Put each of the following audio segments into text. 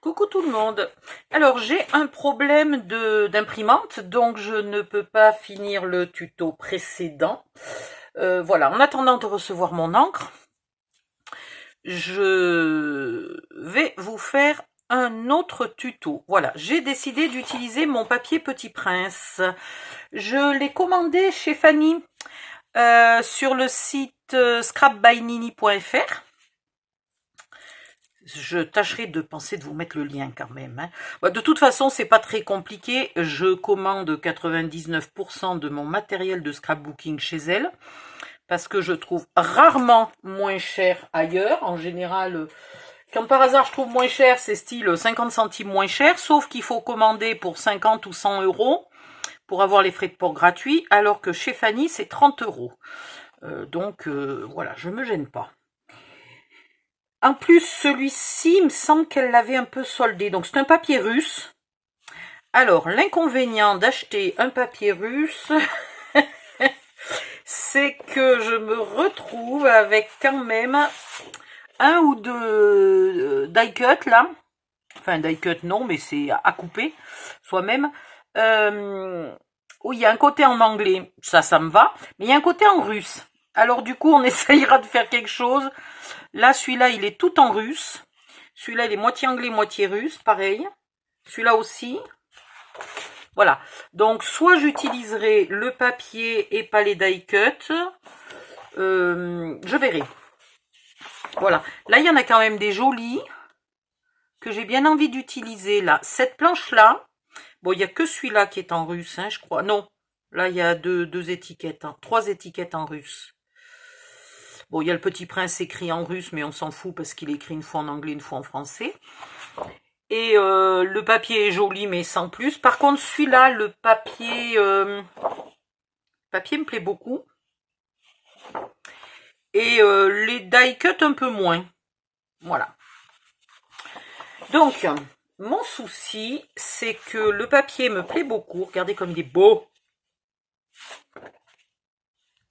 Coucou tout le monde. Alors j'ai un problème d'imprimante, donc je ne peux pas finir le tuto précédent. Voilà, en attendant de recevoir mon encre, je vais vous faire un autre tuto. Voilà, j'ai décidé d'utiliser mon papier Petit Prince. Je l'ai commandé chez Fanny sur le site scrapbynini.fr. Je tâcherai de penser de vous mettre le lien quand même. Hein. De toute façon, c'est pas très compliqué. Je commande 99% de mon matériel de scrapbooking chez elle. Parce que je trouve rarement moins cher ailleurs. En général, quand par hasard je trouve moins cher, c'est style 50 centimes moins cher. Sauf qu'il faut commander pour 50 ou 100 euros pour avoir les frais de port gratuits. Alors que chez Fanny, c'est 30 euros. Donc voilà, je me gêne pas. En plus, celui-ci, il me semble qu'elle l'avait un peu soldé. Donc, c'est un papier russe. Alors, l'inconvénient d'acheter un papier russe, c'est que je me retrouve avec quand même un ou deux die cut, là. Enfin, die cut, non, mais c'est à couper soi-même. Où il y a un côté en anglais, ça me va. Mais il y a un côté en russe. Alors, du coup, on essayera de faire quelque chose. Là, celui-là, il est tout en russe. Celui-là, il est moitié anglais, moitié russe, pareil. Celui-là aussi. Voilà. Donc, soit j'utiliserai le papier et pas les die cut. Je verrai. Voilà. Là, il y en a quand même des jolis que j'ai bien envie d'utiliser. Là, cette planche-là. Bon, il n'y a que celui-là qui est en russe, hein, je crois. Non. Là, il y a deux étiquettes. Hein, 3 étiquettes en russe. Bon, il y a le Petit Prince écrit en russe, mais on s'en fout parce qu'il est écrit une fois en anglais, une fois en français. Et le papier est joli, mais sans plus. Par contre, celui-là, le papier me plaît beaucoup. Et les die cut un peu moins. Voilà. Donc, mon souci, c'est que le papier me plaît beaucoup. Regardez comme il est beau.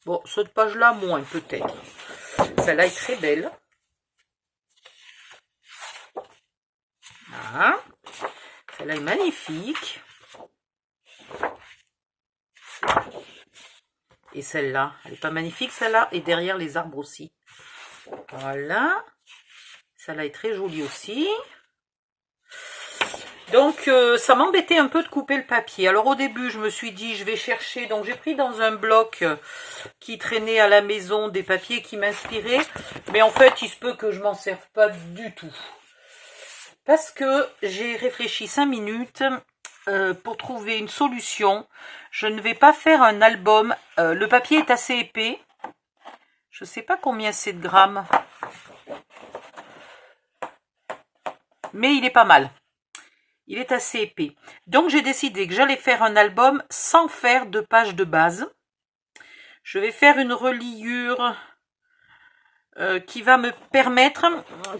Bon, cette page-là, moins peut-être. Celle-là est très belle. Voilà. Celle-là est magnifique. Et celle-là, elle n'est pas magnifique, celle-là. Et derrière, les arbres aussi. Voilà. Celle-là est très jolie aussi. Donc, ça m'embêtait un peu de couper le papier. Alors, au début, je me suis dit, je vais chercher. Donc, j'ai pris dans un bloc qui traînait à la maison des papiers qui m'inspiraient. Mais en fait, il se peut que je m'en serve pas du tout. Parce que j'ai réfléchi 5 minutes pour trouver une solution. Je ne vais pas faire un album. Le papier est assez épais. Je ne sais pas combien c'est de grammes. Mais il est pas mal. Il est assez épais. Donc, j'ai décidé que j'allais faire un album sans faire de page de base. Je vais faire une reliure qui va me permettre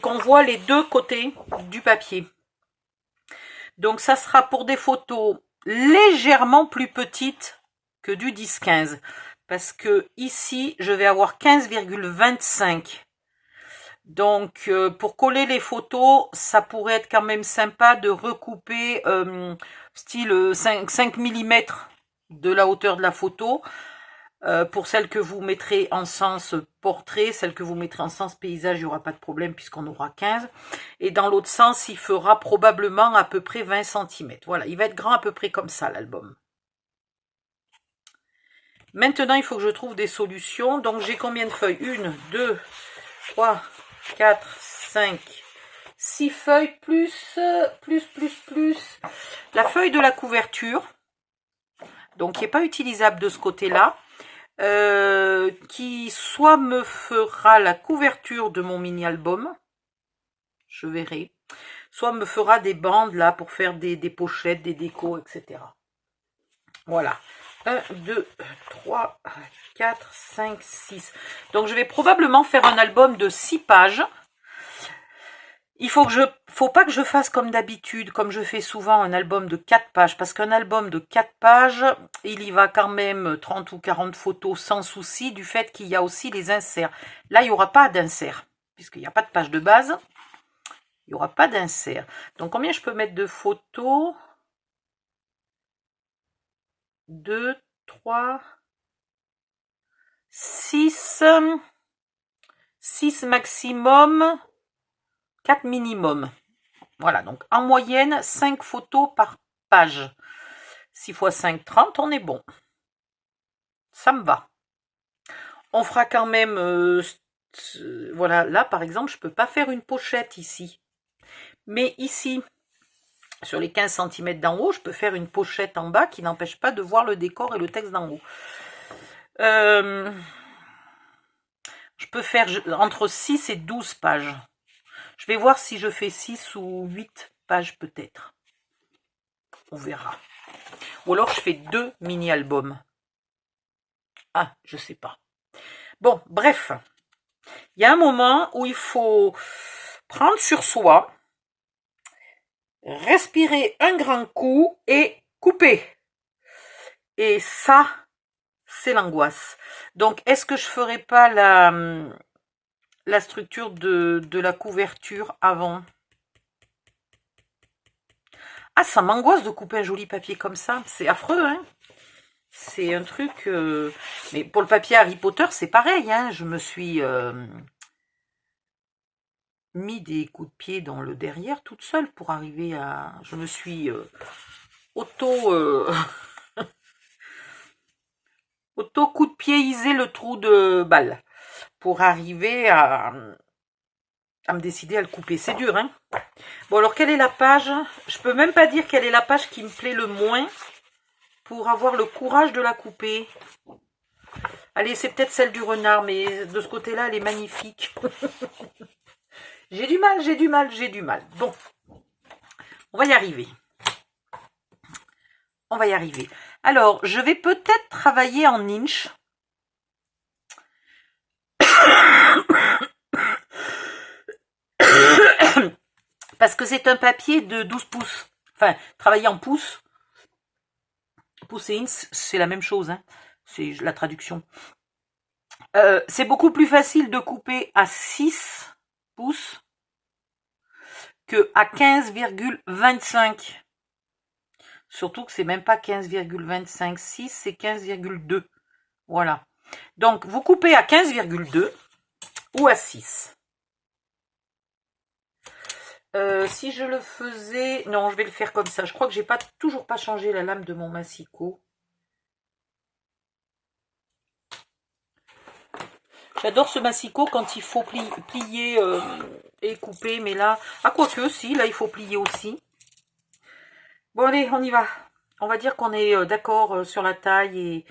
qu'on voit les deux côtés du papier. Donc, ça sera pour des photos légèrement plus petites que du 10-15. Parce que ici, je vais avoir 15,25. Donc, pour coller les photos, ça pourrait être quand même sympa de recouper style 5 mm de la hauteur de la photo. Pour celle que vous mettrez en sens portrait, celle que vous mettrez en sens paysage, il n'y aura pas de problème puisqu'on aura 15. Et dans l'autre sens, il fera probablement à peu près 20 cm. Voilà, il va être grand à peu près comme ça, l'album. Maintenant, il faut que je trouve des solutions. Donc, j'ai combien de feuilles? 1, 2, 3, 4, 5, 6 feuilles plus la feuille de la couverture. Donc, qui n'est pas utilisable de ce côté-là. Qui soit me fera la couverture de mon mini-album. Je verrai. Soit me fera des bandes là pour faire des pochettes, des décos, etc. Voilà. 1, 2, 3, 4, 5, 6. Donc, je vais probablement faire un album de 6 pages. Il faut pas que je fasse comme d'habitude, comme je fais souvent, un album de 4 pages. Parce qu'un album de 4 pages, il y va quand même 30 ou 40 photos sans souci du fait qu'il y a aussi les inserts. Là, il n'y aura pas d'insert, puisqu'il n'y a pas de page de base. Il n'y aura pas d'insert. Donc, combien je peux mettre de photos? 2, 3, 6, 6 maximum, 4 minimum. Voilà, donc en moyenne, 5 photos par page. 6 x 5, 30, on est bon. Ça me va. On fera quand même... voilà, là, par exemple, je ne peux pas faire une pochette ici. Mais ici, sur les 15 cm d'en haut, je peux faire une pochette en bas qui n'empêche pas de voir le décor et le texte d'en haut. Je peux faire entre 6 et 12 pages. Je vais voir si je fais 6 ou 8 pages peut-être. On verra. Ou alors je fais 2 mini-albums. Ah, je sais pas. Bon, bref. Il y a un moment où il faut prendre sur soi, respirer un grand coup et couper. Et ça, c'est l'angoisse. Donc, est-ce que je ferai pas la structure de la couverture avant? Ah, ça m'angoisse de couper un joli papier comme ça. C'est affreux, hein? C'est un truc... Mais pour le papier Harry Potter, c'est pareil, hein? Je me suis mis des coups de pied dans le derrière toute seule pour arriver à... Je me suis auto coup de pied-isé le trou de balle pour arriver à me décider à le couper. C'est dur, hein? Bon, alors, quelle est la page? Je peux même pas dire quelle est la page qui me plaît le moins pour avoir le courage de la couper. Allez, c'est peut-être celle du renard, mais de ce côté-là, elle est magnifique. J'ai du mal, j'ai du mal, j'ai du mal. Bon, on va y arriver. On va y arriver. Alors, je vais peut-être travailler en inch. Parce que c'est un papier de 12 pouces. Enfin, travailler en pouces. Pouces et inch, c'est la même chose. Hein. C'est la traduction. C'est beaucoup plus facile de couper à 6 pouces que à 15,25. Surtout que c'est même pas 15,25. C'est 15,2. Voilà. Donc, vous coupez à 15,2 ou à 6. Si je le faisais... Non, je vais le faire comme ça. Je crois que j'ai toujours pas changé la lame de mon massicot. J'adore ce massicot quand il faut plier et couper. Mais là... Ah, quoique, si. Là, il faut plier aussi. Bon, allez, on y va. On va dire qu'on est d'accord sur la taille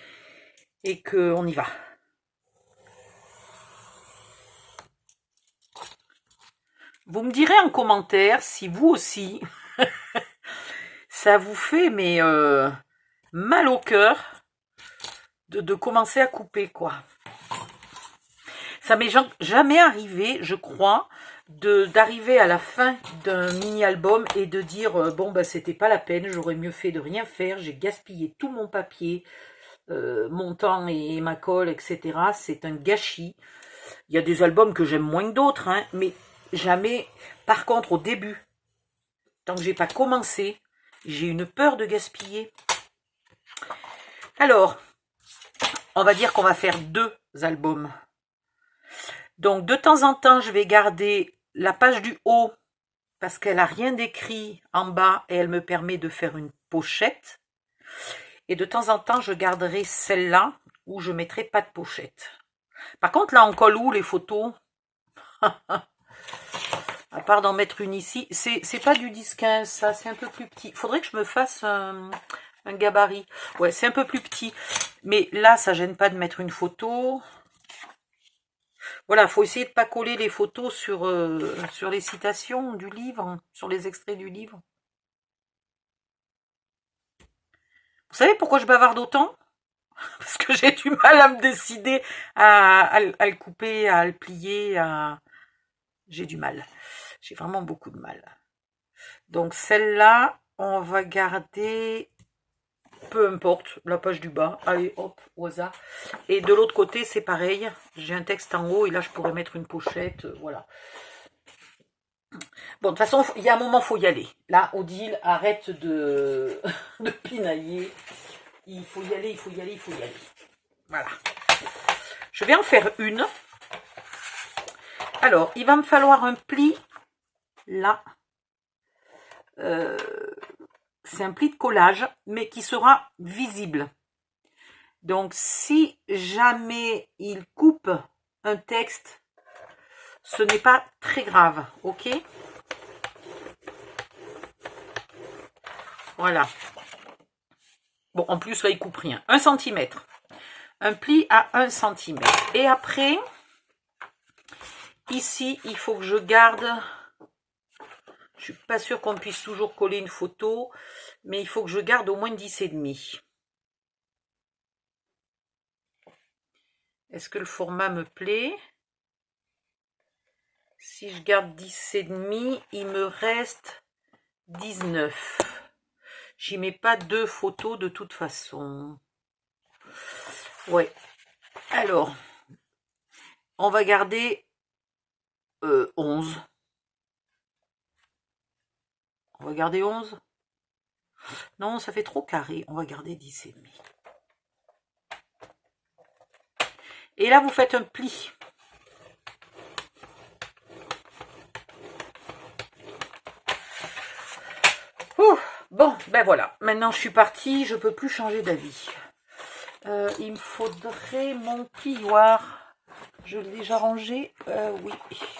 et qu'on y va. Vous me direz en commentaire si vous aussi, ça vous fait mais mal au cœur de commencer à couper, quoi. Ça m'est jamais arrivé, je crois, d'arriver à la fin d'un mini-album et de dire bon, bah, c'était pas la peine, j'aurais mieux fait de rien faire, j'ai gaspillé tout mon papier, mon temps et ma colle, etc. C'est un gâchis. Il y a des albums que j'aime moins que d'autres, hein, mais jamais. Par contre, au début, tant que j'ai pas commencé, j'ai une peur de gaspiller. Alors, on va dire qu'on va faire 2 albums. Donc, de temps en temps, je vais garder la page du haut parce qu'elle n'a rien d'écrit en bas et elle me permet de faire une pochette. Et de temps en temps, je garderai celle-là où je ne mettrai pas de pochette. Par contre, là, on colle où les photos? À part d'en mettre une ici. C'est pas du 10-15, ça, c'est un peu plus petit. Il faudrait que je me fasse un gabarit. Ouais, c'est un peu plus petit. Mais là, ça gêne pas de mettre une photo. Voilà, il faut essayer de ne pas coller les photos sur les citations du livre, sur les extraits du livre. Vous savez pourquoi je bavarde autant? Parce que j'ai du mal à me décider à le couper, à le plier. J'ai du mal. J'ai vraiment beaucoup de mal. Donc celle-là, on va garder... Peu importe, la page du bas. Allez, hop, au hasard. Et de l'autre côté, c'est pareil. J'ai un texte en haut et là, je pourrais mettre une pochette. Voilà. Bon, de toute façon, il y a un moment, il faut y aller. Là, Odile, arrête de, de pinailler. Il faut y aller, il faut y aller, il faut y aller. Voilà. Je vais en faire une. Alors, il va me falloir un pli, là. C'est un pli de collage, mais qui sera visible. Donc, si jamais il coupe un texte, ce n'est pas très grave, ok? Voilà. Bon, en plus, là, il coupe rien. 1 cm. Un pli à 1 cm. Et après, ici, il faut que je garde... Je suis pas sûre qu'on puisse toujours coller une photo, mais il faut que je garde au moins 10,5. Est-ce que le format me plaît? Si je garde 10,5, il me reste 19. J'y mets pas 2 photos de toute façon. Ouais. Alors, on va garder 11. On va garder 11. Non, ça fait trop carré. On va garder 10,5. Et là, vous faites un pli. Ouh, bon, ben voilà. Maintenant, je suis partie. Je peux plus changer d'avis. Il me faudrait mon plioir. Je l'ai déjà rangé. Oui,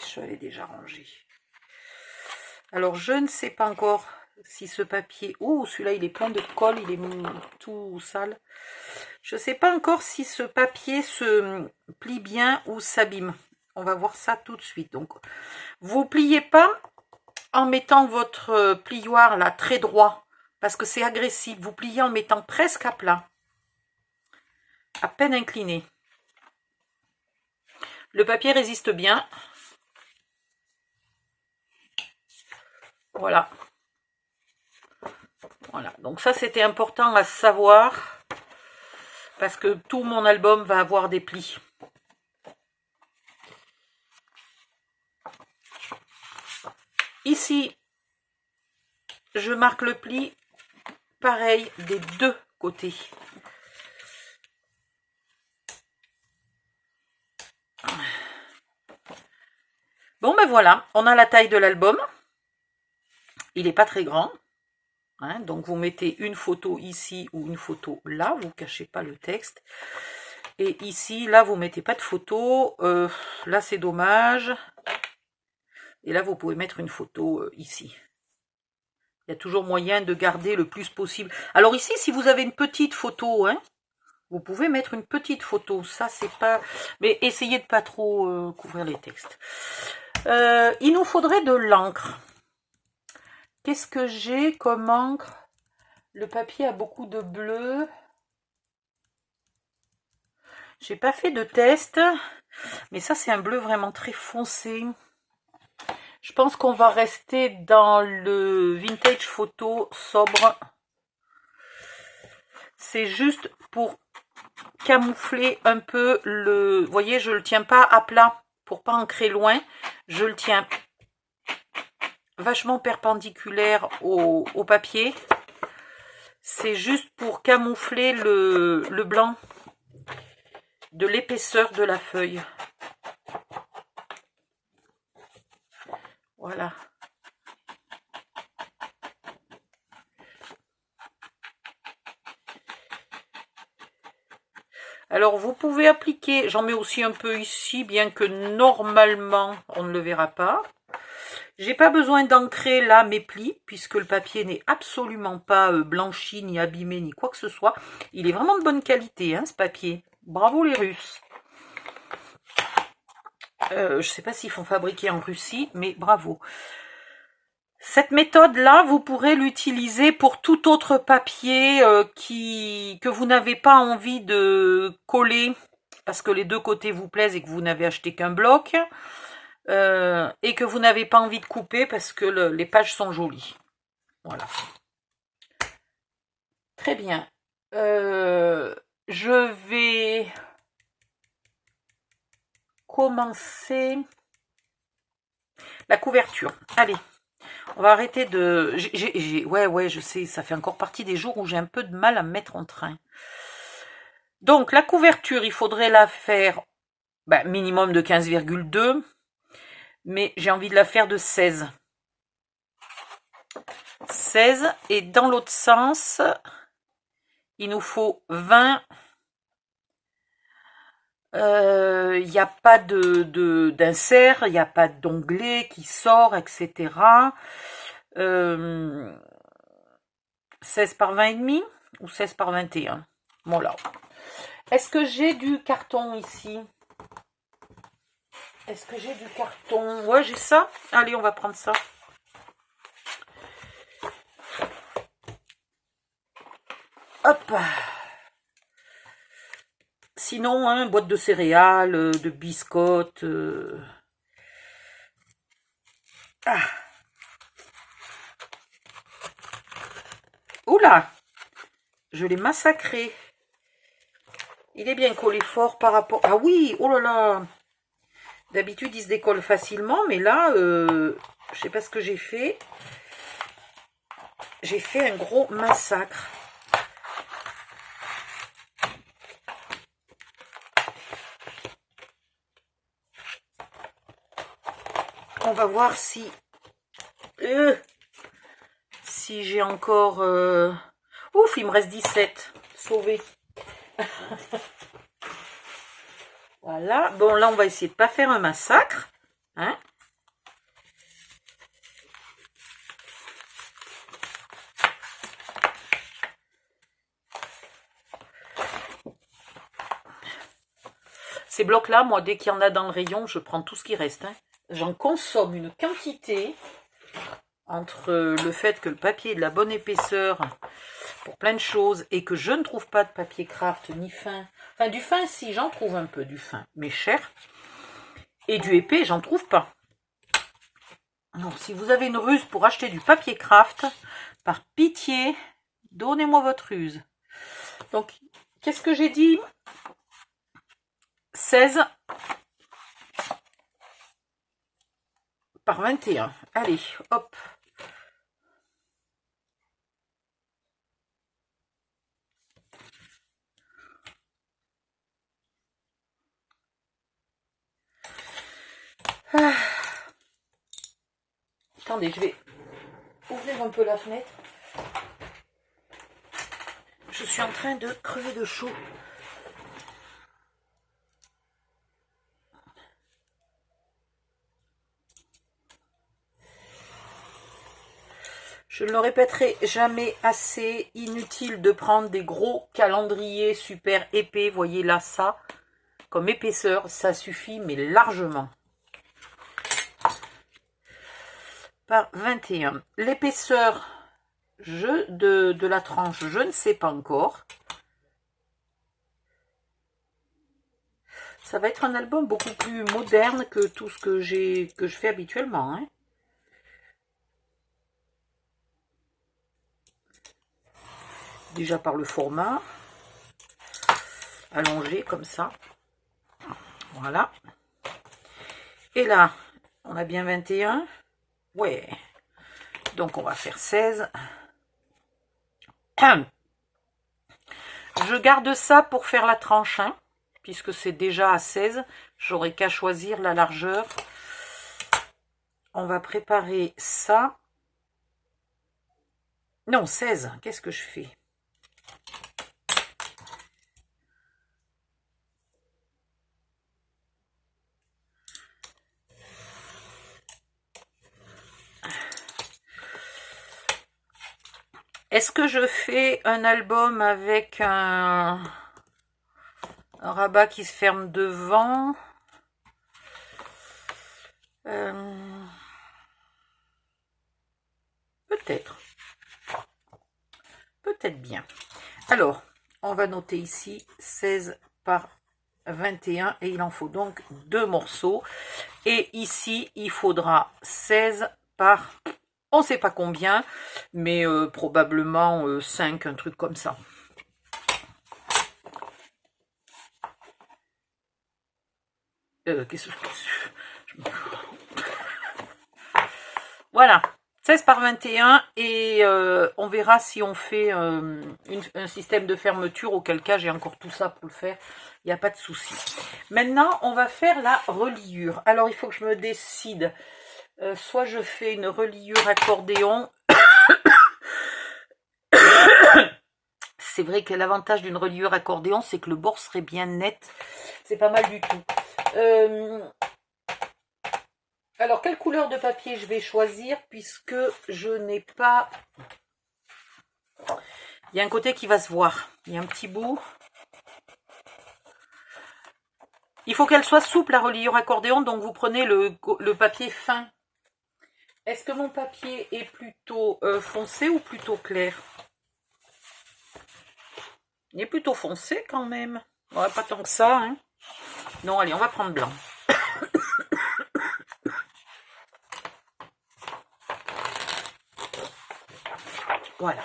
je l'ai déjà rangé. Alors, je ne sais pas encore si ce papier... Oh, celui-là, il est plein de colle. Il est tout sale. Je ne sais pas encore si ce papier se plie bien ou s'abîme. On va voir ça tout de suite. Donc, vous pliez pas en mettant votre plioir là très droit, parce que c'est agressif. Vous pliez en mettant presque à plat, à peine incliné. Le papier résiste bien. Voilà. Voilà. Donc ça, c'était important à savoir, parce que tout mon album va avoir des plis. Ici, je marque le pli, pareil, des deux côtés. Bon, ben voilà, on a la taille de l'album. Il n'est pas très grand. Hein, donc, vous mettez une photo ici ou une photo là. Vous ne cachez pas le texte. Et ici, là, vous ne mettez pas de photo. Là, c'est dommage. Et là, vous pouvez mettre une photo ici. Il y a toujours moyen de garder le plus possible. Alors ici, si vous avez une petite photo, hein, vous pouvez mettre une petite photo. Ça, c'est pas... Mais essayez de pas trop couvrir les textes. Il nous faudrait de l'encre. Qu'est-ce que j'ai comme encre? Le papier a beaucoup de bleu. J'ai pas fait de test. Mais ça, c'est un bleu vraiment très foncé. Je pense qu'on va rester dans le vintage photo sobre. C'est juste pour camoufler un peu le... Vous voyez, je ne le tiens pas à plat pour pas ancrer loin. Je le tiens vachement perpendiculaire au papier. C'est juste pour camoufler le blanc de l'épaisseur de la feuille. Voilà. Alors, vous pouvez appliquer, j'en mets aussi un peu ici, bien que normalement, on ne le verra pas. J'ai pas besoin d'ancrer là mes plis, puisque le papier n'est absolument pas blanchi, ni abîmé, ni quoi que ce soit. Il est vraiment de bonne qualité, hein, ce papier. Bravo les Russes. Je sais pas s'ils font fabriquer en Russie, mais bravo. Cette méthode-là, vous pourrez l'utiliser pour tout autre papier que vous n'avez pas envie de coller parce que les deux côtés vous plaisent et que vous n'avez acheté qu'un bloc et que vous n'avez pas envie de couper parce que les pages sont jolies. Voilà. Très bien. Je vais commencer... La couverture. Allez, on va arrêter de... Ouais, je sais, ça fait encore partie des jours où j'ai un peu de mal à me mettre en train. Donc, la couverture, il faudrait la faire minimum de 15,2. Mais j'ai envie de la faire de 16. 16. Et dans l'autre sens, il nous faut 20. Il n'y a pas d'insert, il n'y a pas d'onglet qui sort, etc. 16 par 20 et demi ou 16 par 21. Voilà. Est-ce que j'ai du carton ici? Est-ce que j'ai du carton? Ouais, j'ai ça. Allez, on va prendre ça. Hop. Sinon, hein, boîte de céréales, de biscottes. Ah. Oula! Je l'ai massacré. Il est bien collé fort par rapport... Ah oui! Oh là là! D'habitude, il se décolle facilement, mais là, je sais pas ce que j'ai fait. J'ai fait un gros massacre. On va voir si j'ai encore... Ouf, il me reste 17. Sauvé. Voilà. Bon, là, on va essayer de pas faire un massacre. Hein? Ces blocs-là, moi, dès qu'il y en a dans le rayon, je prends tout ce qui reste. Hein. J'en consomme une quantité entre le fait que le papier est de la bonne épaisseur pour plein de choses et que je ne trouve pas de papier craft ni fin. Enfin, du fin, si, j'en trouve un peu du fin, mais cher. Et du épais, j'en trouve pas. Donc, si vous avez une ruse pour acheter du papier craft, par pitié, donnez-moi votre ruse. Donc, qu'est-ce que j'ai dit? 16 par 21. Allez, hop. Ah. Attendez, je vais ouvrir un peu la fenêtre. Je suis en train de crever de chaud. Je ne le répéterai jamais assez, inutile de prendre des gros calendriers super épais. Voyez là, ça, comme épaisseur, ça suffit, mais largement. Par 21. L'épaisseur de la tranche, je ne sais pas encore. Ça va être un album beaucoup plus moderne que tout ce que je fais habituellement. Hein. Déjà par le format. Allongé comme ça. Voilà. Et là, on a bien 21. Ouais. Donc, on va faire 16. Je garde ça pour faire la tranche, hein, puisque c'est déjà à 16. J'aurai qu'à choisir la largeur. On va préparer ça. Non, 16. Qu'est-ce que je fais? Est-ce que je fais un album avec un rabat qui se ferme devant? Peut-être. Peut-être bien. Alors, on va noter ici 16 par 21 et il en faut donc 2 morceaux. Et ici, il faudra 16 par... On ne sait pas combien, mais probablement 5, un truc comme ça. Qu'est-ce que... Voilà, 16 par 21 et on verra si on fait un système de fermeture, auquel cas j'ai encore tout ça pour le faire, il n'y a pas de souci. Maintenant, on va faire la reliure. Alors, il faut que je me décide. Soit je fais une reliure accordéon. C'est vrai que l'avantage d'une reliure accordéon, c'est que le bord serait bien net. C'est pas mal du tout. Alors, quelle couleur de papier je vais choisir, puisque je n'ai pas... Il y a un côté qui va se voir. Il y a un petit bout. Il faut qu'elle soit souple, la reliure accordéon, donc vous prenez le papier fin. Est-ce que mon papier est plutôt foncé ou plutôt clair? Il est plutôt foncé quand même. Ouais, pas tant que ça. Hein. Non, allez, on va prendre blanc. Voilà.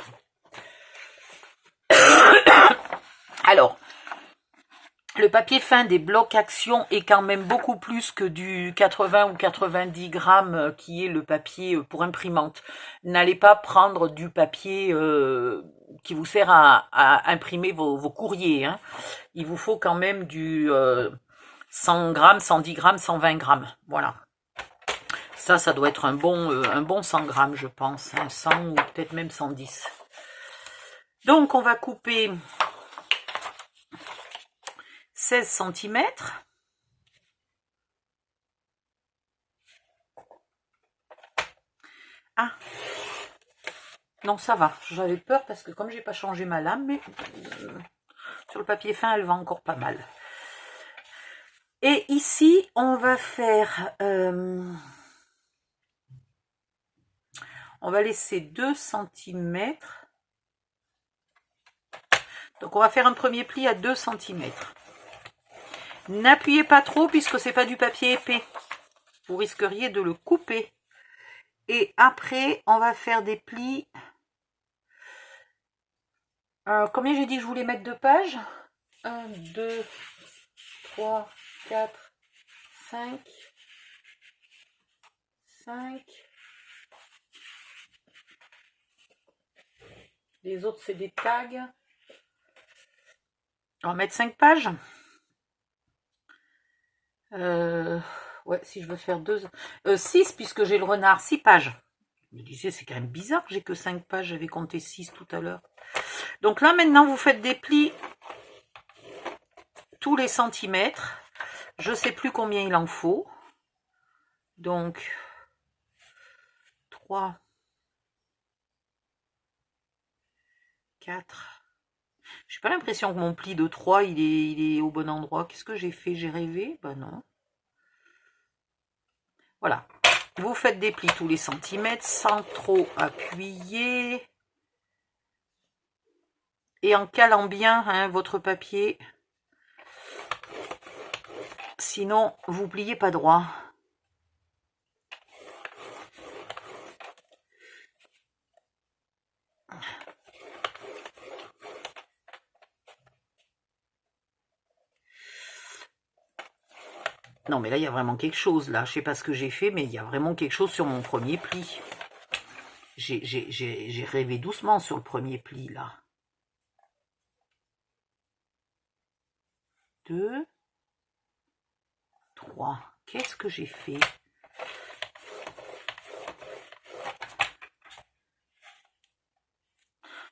Alors, le papier fin des blocs action est quand même beaucoup plus que du 80 ou 90 grammes qui est le papier pour imprimante. N'allez pas prendre du papier qui vous sert à imprimer vos courriers. Hein. Il vous faut quand même du 100 grammes, 110 grammes, 120 grammes. Voilà. Ça doit être un bon 100 grammes, je pense. Hein, 100 ou peut-être même 110. Donc, on va couper 16 cm. Ah, non, ça va. J'avais peur parce que comme j'ai pas changé ma lame, mais sur le papier fin, elle va encore pas mal. Et ici, on va faire... on va laisser 2 cm. Donc, on va faire un premier pli à 2 cm. N'appuyez pas trop puisque c'est pas du papier épais. Vous risqueriez de le couper. Et après, on va faire des plis. Combien j'ai dit que je voulais mettre de pages? 1, 2, 3, 4, 5. 5. Les autres, c'est des tags. On va mettre 5 pages. Ouais, si je veux faire 6, puisque j'ai le renard, 6 pages. Je me disais, c'est quand même bizarre que j'ai que 5 pages. J'avais compté 6 tout à l'heure. Donc là, maintenant, vous faites des plis tous les centimètres. Je ne sais plus combien il en faut. Donc, 3, 4. J'ai pas l'impression que mon pli de 3, il est au bon endroit. Qu'est-ce que j'ai fait? J'ai rêvé? Ben non. Voilà. Vous faites des plis tous les centimètres sans trop appuyer. Et en calant bien hein, votre papier. Sinon, vous pliez pas droit. Non, mais là, il y a vraiment quelque chose, là. Je sais pas ce que j'ai fait, mais il y a vraiment quelque chose sur mon premier pli. J'ai rêvé doucement sur le premier pli, là. 2, 3. Qu'est-ce que j'ai fait?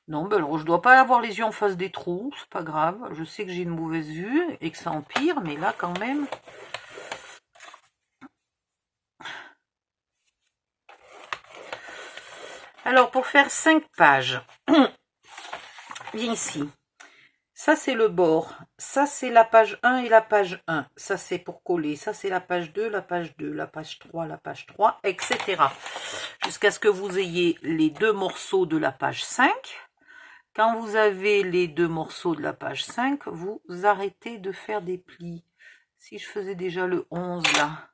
Non, ben alors je dois pas avoir les yeux en face des trous, c'est pas grave. Je sais que j'ai une mauvaise vue et que ça empire, mais là, quand même... Alors, pour faire 5 pages, viens ici. Ça, c'est le bord. Ça, c'est la page 1 et la page 1. Ça, c'est pour coller. Ça, c'est la page 2, la page 2, la page 3, la page 3, etc. Jusqu'à ce que vous ayez les 2 morceaux de la page 5. Quand vous avez les 2 morceaux de la page 5, vous arrêtez de faire des plis. Si je faisais déjà le 11, là...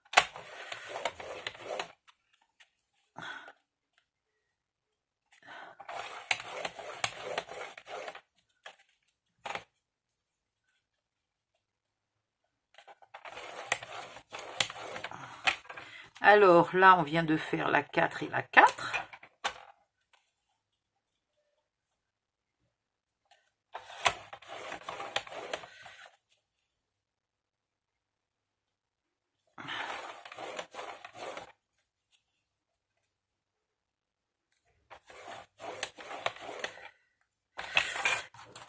Alors là, on vient de faire la 4 et la 4.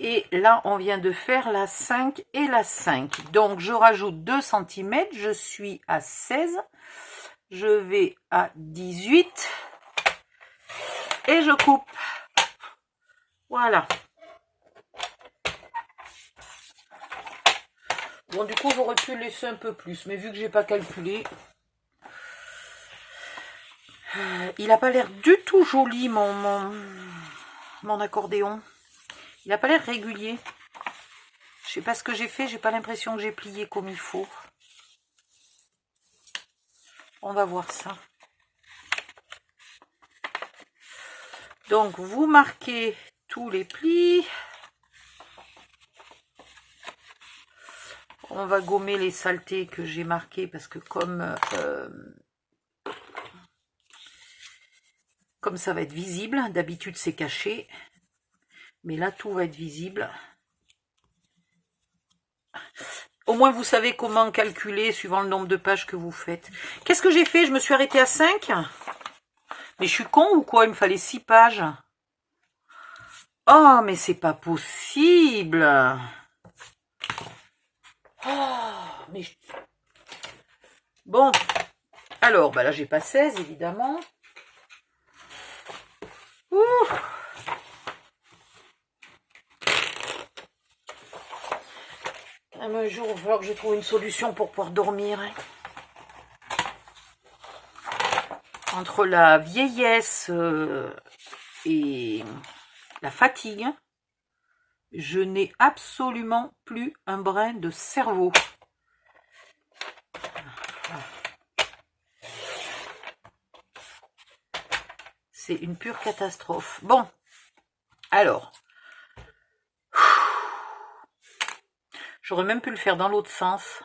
Et là, on vient de faire la 5 et la 5. Donc, je rajoute 2 cm. Je suis à 16. Je vais à 18. Et je coupe. Voilà. Bon, du coup, j'aurais pu laisser un peu plus. Mais vu que j'ai pas calculé, il n'a pas l'air du tout joli, mon accordéon. Il n'a pas l'air régulier. Je sais pas ce que j'ai fait. J'ai pas l'impression que j'ai plié comme il faut. On va voir ça. Donc, vous marquez tous les plis. On va gommer les saletés que j'ai marquées parce que comme ça va être visible, d'habitude c'est caché. Mais là, tout va être visible. Au moins, vous savez comment calculer suivant le nombre de pages que vous faites. Qu'est-ce que j'ai fait? Je me suis arrêtée à 5. Mais je suis con ou quoi? Il me fallait 6 pages. Oh, mais c'est pas possible. Oh, mais... Bon. Alors, bah là, j'ai pas 16, évidemment. Ouh. Un jour, il va falloir que je trouve une solution pour pouvoir dormir. Entre la vieillesse et la fatigue, je n'ai absolument plus un brin de cerveau. C'est une pure catastrophe. Bon, alors, j'aurais même pu le faire dans l'autre sens.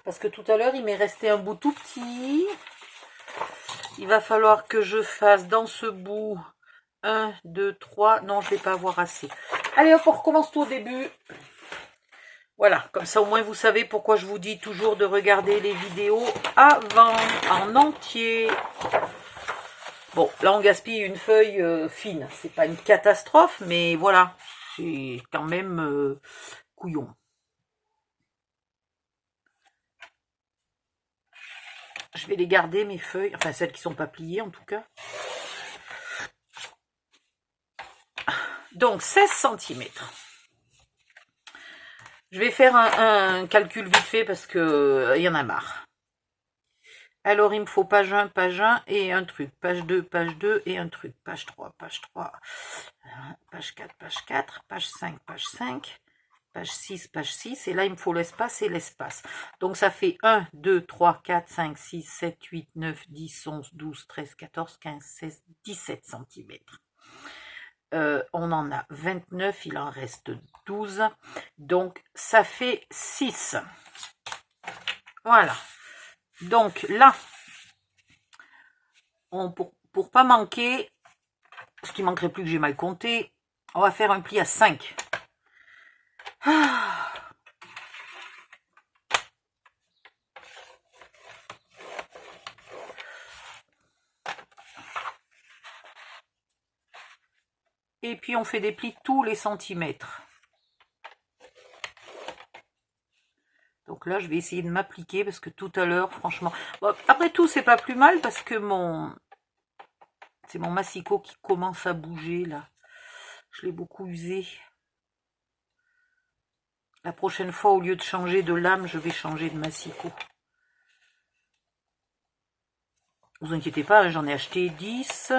Parce que tout à l'heure, il m'est resté un bout tout petit. Il va falloir que je fasse dans ce bout 1, 2, 3. Non, je ne vais pas avoir assez. Allez, hop, on recommence tout au début. Voilà, comme ça au moins vous savez pourquoi je vous dis toujours de regarder les vidéos avant, en entier. Bon, là on gaspille une feuille fine. C'est pas une catastrophe, mais voilà, c'est quand même couillon. Je vais les garder, mes feuilles, enfin celles qui sont pas pliées en tout cas. Donc 16 cm. Je vais faire un calcul vite fait parce que y en a marre. Alors il me faut page 1 et un truc. Page 2 et un truc. Page 3, page 4, page 5, page 6. Et là il me faut l'espace et l'espace. Donc ça fait 1, 2, 3, 4, 5, 6, 7, 8, 9, 10, 11, 12, 13, 14, 15, 16, 17 cm. On en a 29, il en reste 12. Donc, ça fait 6. Voilà. Donc, là, pour pas manquer, ce qui manquerait plus que j'ai mal compté, on va faire un pli à 5. Ah. Et puis, on fait des plis tous les centimètres. Donc là, je vais essayer de m'appliquer parce que tout à l'heure, franchement... Bon, après tout, c'est pas plus mal parce que c'est mon massicot qui commence à bouger, là. Je l'ai beaucoup usé. La prochaine fois, au lieu de changer de lame, je vais changer de massicot. Vous inquiétez pas, j'en ai acheté 10.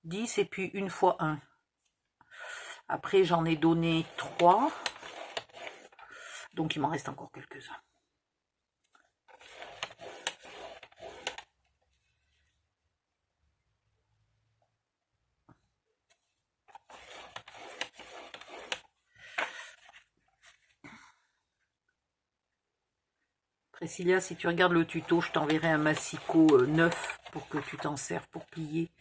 10 et puis une fois 1. Après, j'en ai donné 3. Donc, il m'en reste encore quelques-uns. Priscilla, si tu regardes le tuto, je t'enverrai un massicot neuf pour que tu t'en serves pour plier.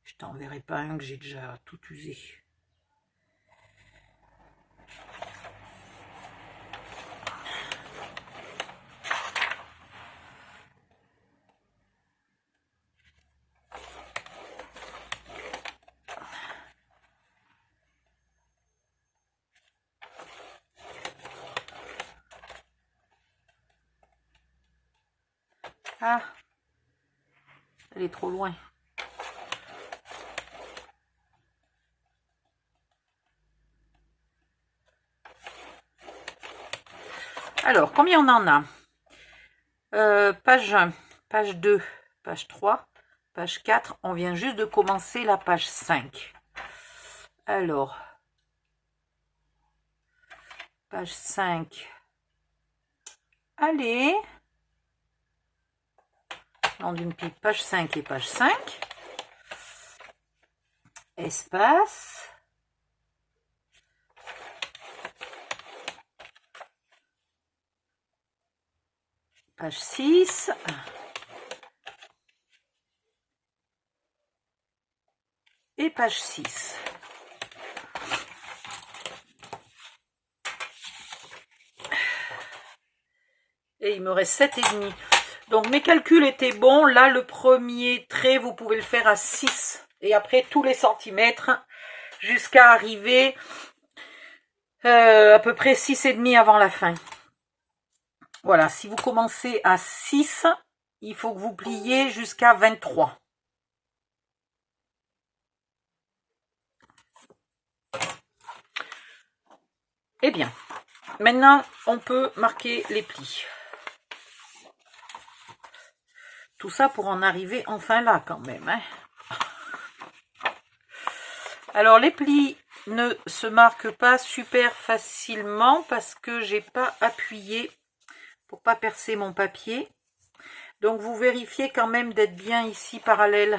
Je t'enverrai pas un que j'ai déjà tout usé. Ah, elle est trop loin. Alors, combien on en a? Page 1, page 2, page 3, page 4. On vient juste de commencer la page 5. Alors, page 5. Allez. Nom d'une pipe, page 5 et page 5. Espace. Page 6. Et page 6. Et il me reste 7,5. Donc mes calculs étaient bons. Là, le premier trait, vous pouvez le faire à 6. Et après, tous les centimètres, jusqu'à arriver à peu près 6,5 avant la fin. Voilà, si vous commencez à 6, il faut que vous pliez jusqu'à 23. Eh bien, maintenant, on peut marquer les plis. Tout ça pour en arriver enfin là quand même. Hein. Alors, les plis ne se marquent pas super facilement parce que j'ai pas appuyé pour pas percer mon papier. Donc, vous vérifiez quand même d'être bien ici parallèle.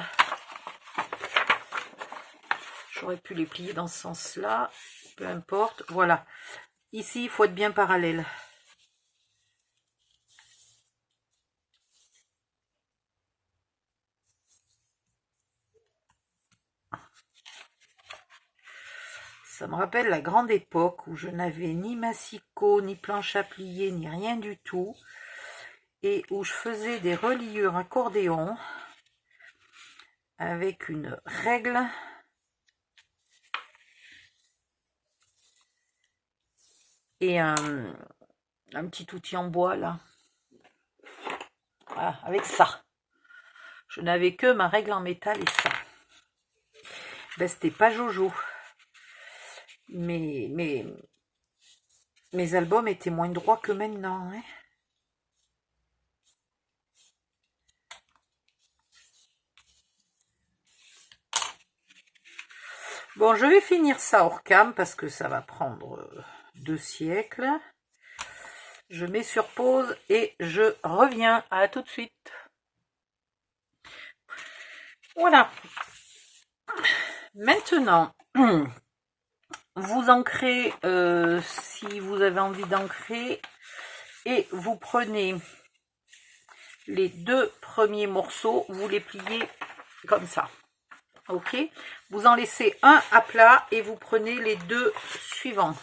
J'aurais pu les plier dans ce sens-là. Peu importe. Voilà. Ici, il faut être bien parallèle. Ça me rappelle la grande époque où je n'avais ni massicot, ni planche à plier, ni rien du tout. Et où je faisais des reliures accordéon avec une règle et un petit outil en bois là. Voilà, avec ça. Je n'avais que ma règle en métal et ça. Ben, c'était pas Jojo. Mais mes albums étaient moins droits que maintenant. Hein. Bon, je vais finir ça hors cam parce que ça va prendre 2 siècles. Je mets sur pause et je reviens. À tout de suite. Voilà. Maintenant, vous ancrez si vous avez envie d'ancrer et vous prenez les 2 premiers morceaux, vous les pliez comme ça. Ok, vous en laissez un à plat et vous prenez les 2 suivants.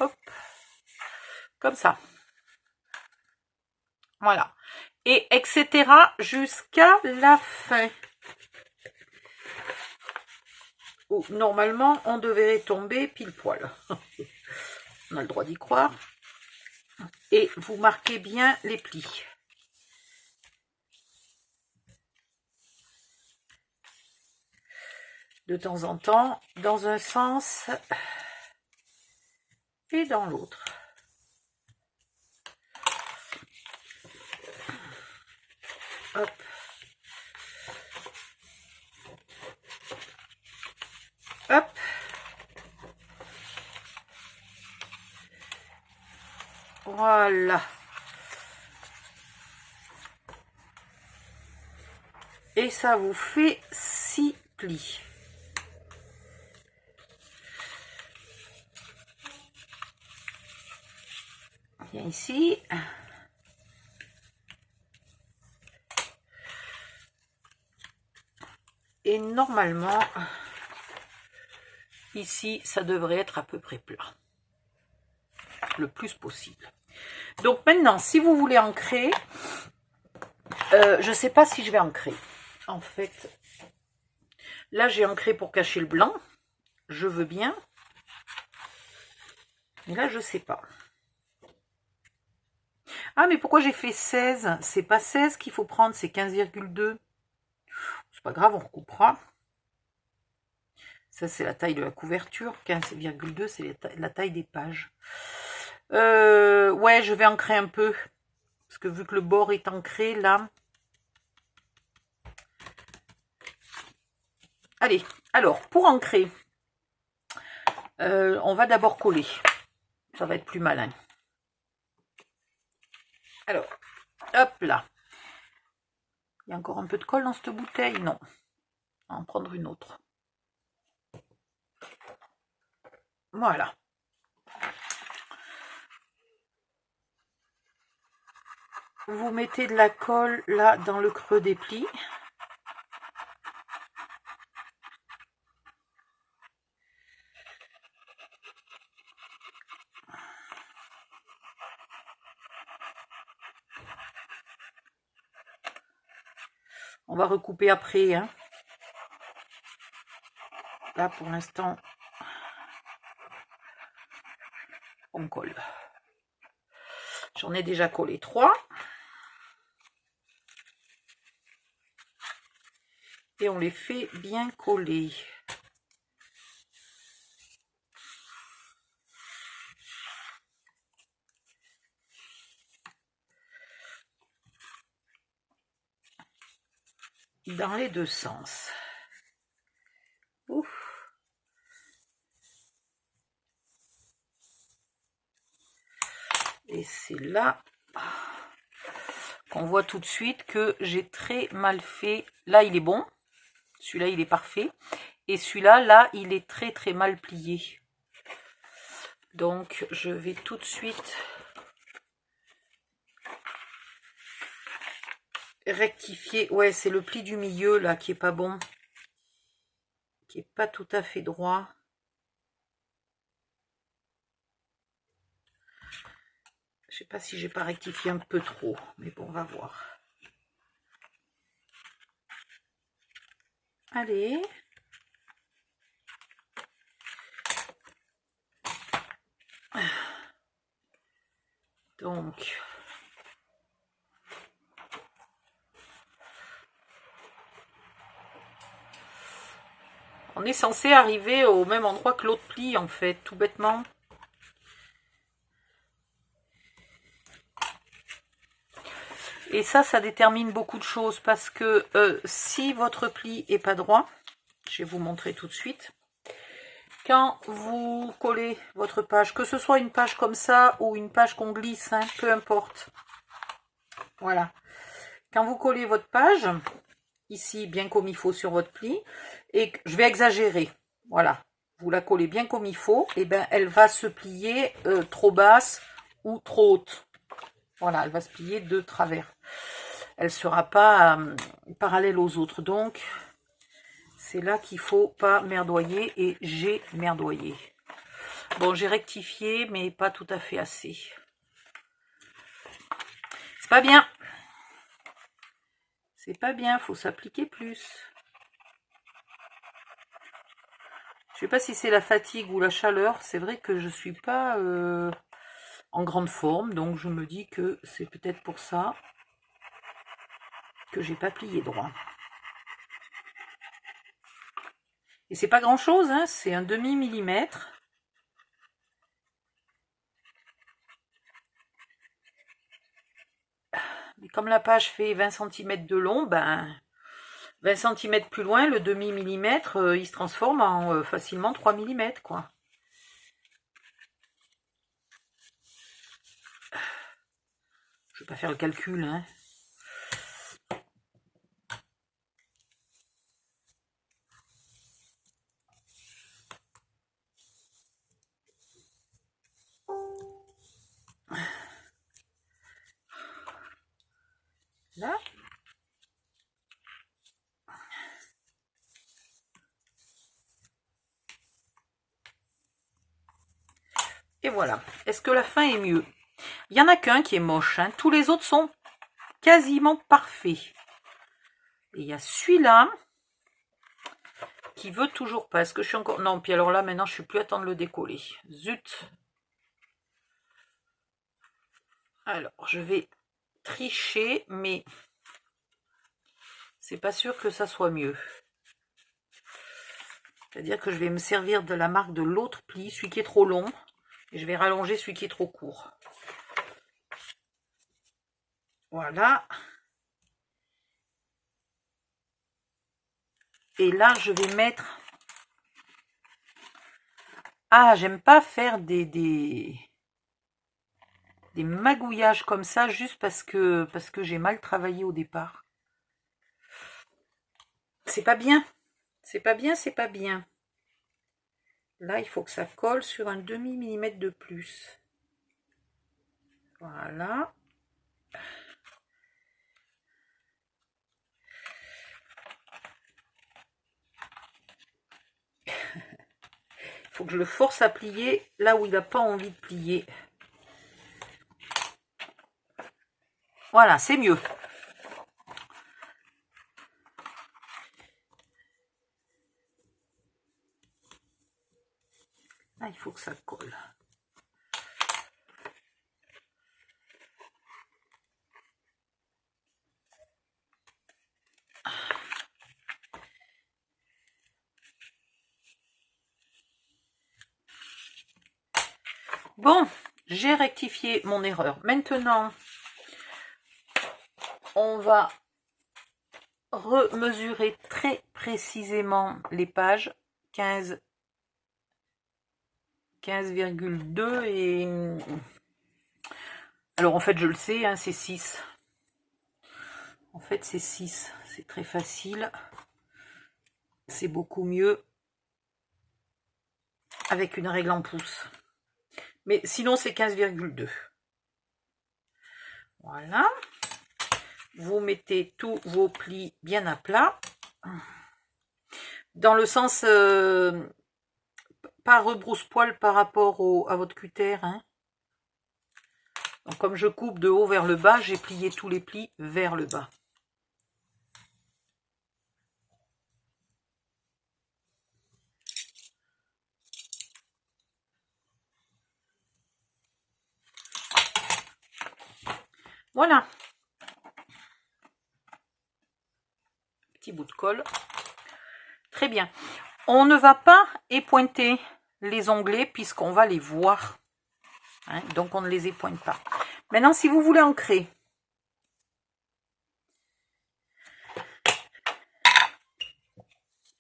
Hop, comme ça. Voilà. Et etc. jusqu'à la fin. Où normalement on devrait tomber pile poil. On a le droit d'y croire. Et vous marquez bien les plis. De temps en temps, dans un sens et dans l'autre. Hop. Hop. Voilà. Et ça vous fait 6 plis. vient ici. Et normalement, ici, ça devrait être à peu près plat. Le plus possible. Donc maintenant, si vous voulez ancrer, je ne sais pas si je vais ancrer. En fait, là, j'ai ancré pour cacher le blanc. Je veux bien. Mais là, je ne sais pas. Ah, mais pourquoi j'ai fait 16? C'est pas 16 qu'il faut prendre, c'est 15,2. C'est pas grave, on recoupera. Ça, c'est la taille de la couverture. 15,2, c'est la taille des pages. Ouais, je vais ancrer un peu. Parce que vu que le bord est ancré, là... Allez, alors, pour ancrer, on va d'abord coller. Ça va être plus malin. Alors, hop là. Il y a encore un peu de colle dans cette bouteille? Non. On va en prendre une autre. Voilà. Vous mettez de la colle là dans le creux des plis. On va recouper après, hein. Là, pour l'instant, on colle. J'en ai déjà collé 3. Et on les fait bien coller. Dans les deux sens. Ouf. Et c'est là qu'on voit tout de suite que j'ai très mal fait. Là, il est bon. Celui-là, il est parfait. Et celui-là, là, il est très très mal plié. Donc, je vais tout de suite rectifier. Ouais, c'est le pli du milieu, là, qui est pas bon. Qui est pas tout à fait droit. Je sais pas si j'ai pas rectifié un peu trop. Mais bon, on va voir. Allez. Donc, on est censé arriver au même endroit que l'autre pli, en fait, tout bêtement. Et ça détermine beaucoup de choses, parce que si votre pli est pas droit, je vais vous montrer tout de suite. Quand vous collez votre page, que ce soit une page comme ça ou une page qu'on glisse, hein, peu importe. Voilà. Quand vous collez votre page, ici, bien comme il faut sur votre pli, et je vais exagérer, voilà. Vous la collez bien comme il faut, et ben elle va se plier trop basse ou trop haute. Voilà, elle va se plier de travers. Elle ne sera pas parallèle aux autres. Donc, c'est là qu'il ne faut pas merdoyer. Et j'ai merdoyé. Bon, j'ai rectifié, mais pas tout à fait assez. C'est pas bien. C'est pas bien, il faut s'appliquer plus. Je sais pas si c'est la fatigue ou la chaleur. C'est vrai que je ne suis pas en grande forme. Donc, je me dis que c'est peut-être pour ça que j'ai pas plié droit. Et c'est pas grand chose, hein, c'est un demi-millimètre. Mais comme la page fait 20 cm de long, ben 20 cm plus loin, le demi-millimètre, il se transforme en facilement 3 mm, quoi. Je vais pas faire le calcul, hein. Là. Et voilà. Est-ce que la fin est mieux? Il n'y en a qu'un qui est moche. Hein. Tous les autres sont quasiment parfaits. Et il y a celui-là qui veut toujours pas. Est-ce que je suis encore... Non, puis alors là, maintenant, je suis plus à temps de le décoller. Zut. Alors, je vais tricher, mais c'est pas sûr que ça soit mieux. C'est-à-dire que je vais me servir de la marque de l'autre pli, celui qui est trop long, et je vais rallonger celui qui est trop court. Voilà. Et là, je vais mettre... Ah, j'aime pas faire des magouillages comme ça, juste parce que j'ai mal travaillé au départ. C'est pas bien. C'est pas bien, c'est pas bien. Là, il faut que ça colle sur un demi-millimètre de plus. Voilà. Il faut que je le force à plier là où il n'a pas envie de plier. Voilà, c'est mieux. Là, il faut que ça colle. Bon, j'ai rectifié mon erreur. Maintenant, on va remesurer très précisément les pages. 15,2 et... Alors en fait, je le sais, hein, c'est 6. En fait, c'est 6. C'est très facile. C'est beaucoup mieux avec une règle en pouces. Mais sinon, c'est 15,2. Voilà. Vous mettez tous vos plis bien à plat. Dans le sens, pas rebrousse-poil par rapport à votre cutter. Hein. Donc, comme je coupe de haut vers le bas, j'ai plié tous les plis vers le bas. Voilà. Petit bout de colle. Très bien. On ne va pas épointer les onglets puisqu'on va les voir. Hein, donc, on ne les épointe pas. Maintenant, si vous voulez ancrer,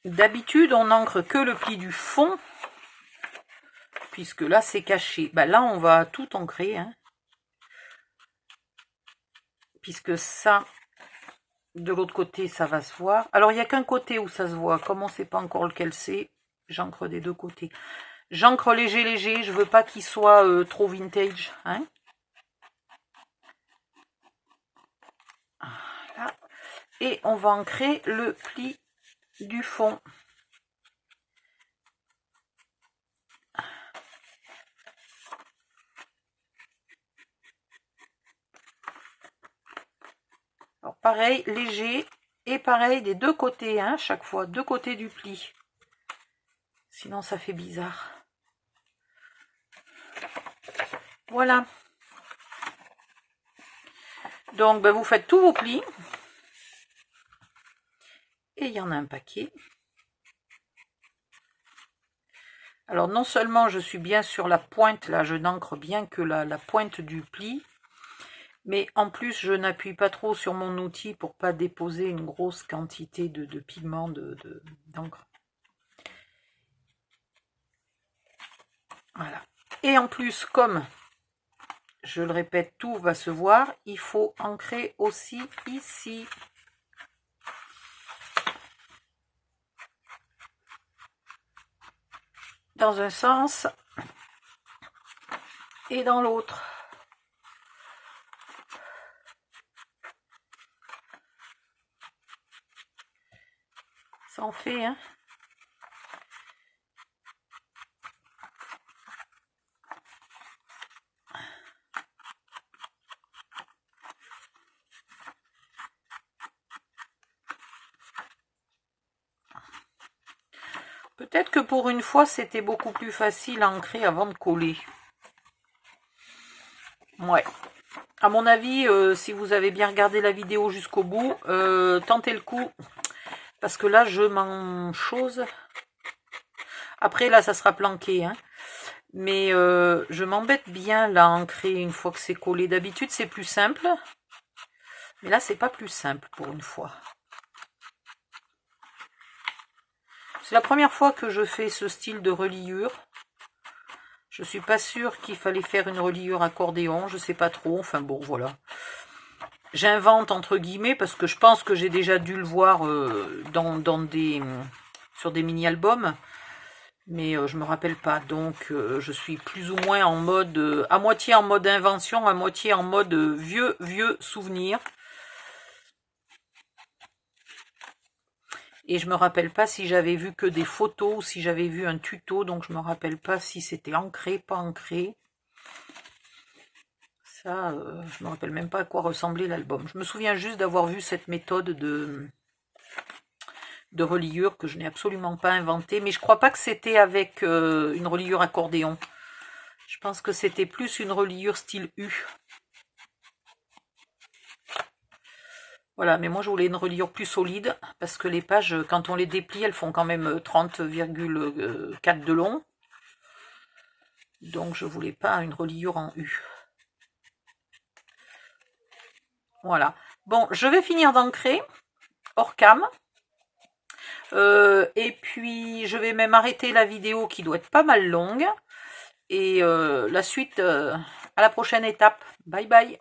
d'habitude, on n'ancre que le pli du fond, puisque là, c'est caché. Ben, là, on va tout ancrer, hein, puisque ça, de l'autre côté, ça va se voir. Alors, il n'y a qu'un côté où ça se voit. Comme on ne sait pas encore lequel c'est, j'ancre des deux côtés. J'ancre léger, je veux pas qu'il soit trop vintage. Hein. Voilà. Et on va ancrer le pli du fond. Alors pareil, léger, et pareil des deux côtés, hein, chaque fois, deux côtés du pli. Sinon ça fait bizarre. Voilà. Donc ben, vous faites tous vos plis. Et il y en a un paquet. Alors non seulement je suis bien sur la pointe, là je n'ancre bien que la pointe du pli, mais en plus je n'appuie pas trop sur mon outil pour pas déposer une grosse quantité de pigments d'encre. Voilà. Et en plus, comme je le répète, tout va se voir, il faut ancrer aussi ici. Dans un sens et dans l'autre. Ça en fait, hein. Peut-être que pour une fois, c'était beaucoup plus facile à ancrer avant de coller. Ouais. À mon avis, si vous avez bien regardé la vidéo jusqu'au bout, tentez le coup. Parce que là, je m'en chose. Après, là, ça sera planqué. Hein. Mais je m'embête bien là, à ancrer une fois que c'est collé. D'habitude, c'est plus simple. Mais là, c'est pas plus simple pour une fois. C'est la première fois que je fais ce style de reliure. Je suis pas sûre qu'il fallait faire une reliure accordéon. Je sais pas trop. Enfin bon, voilà. J'invente entre guillemets parce que je pense que j'ai déjà dû le voir sur des mini-albums. Mais je me rappelle pas. Donc je suis plus ou moins en mode... à moitié en mode invention, à moitié en mode vieux souvenir. Et je me rappelle pas si j'avais vu que des photos ou si j'avais vu un tuto. Donc je me rappelle pas si c'était ancré, pas ancré. Ça, je me rappelle même pas à quoi ressemblait l'album. Je me souviens juste d'avoir vu cette méthode de reliure que je n'ai absolument pas inventée. Mais je crois pas que c'était avec une reliure accordéon. Je pense que c'était plus une reliure style U. Voilà, mais moi je voulais une reliure plus solide, parce que les pages, quand on les déplie, elles font quand même 30,4 de long. Donc je voulais pas une reliure en U. Voilà. Bon, je vais finir d'ancrer, hors cam. Et puis je vais même arrêter la vidéo qui doit être pas mal longue. Et la suite à la prochaine étape. Bye bye.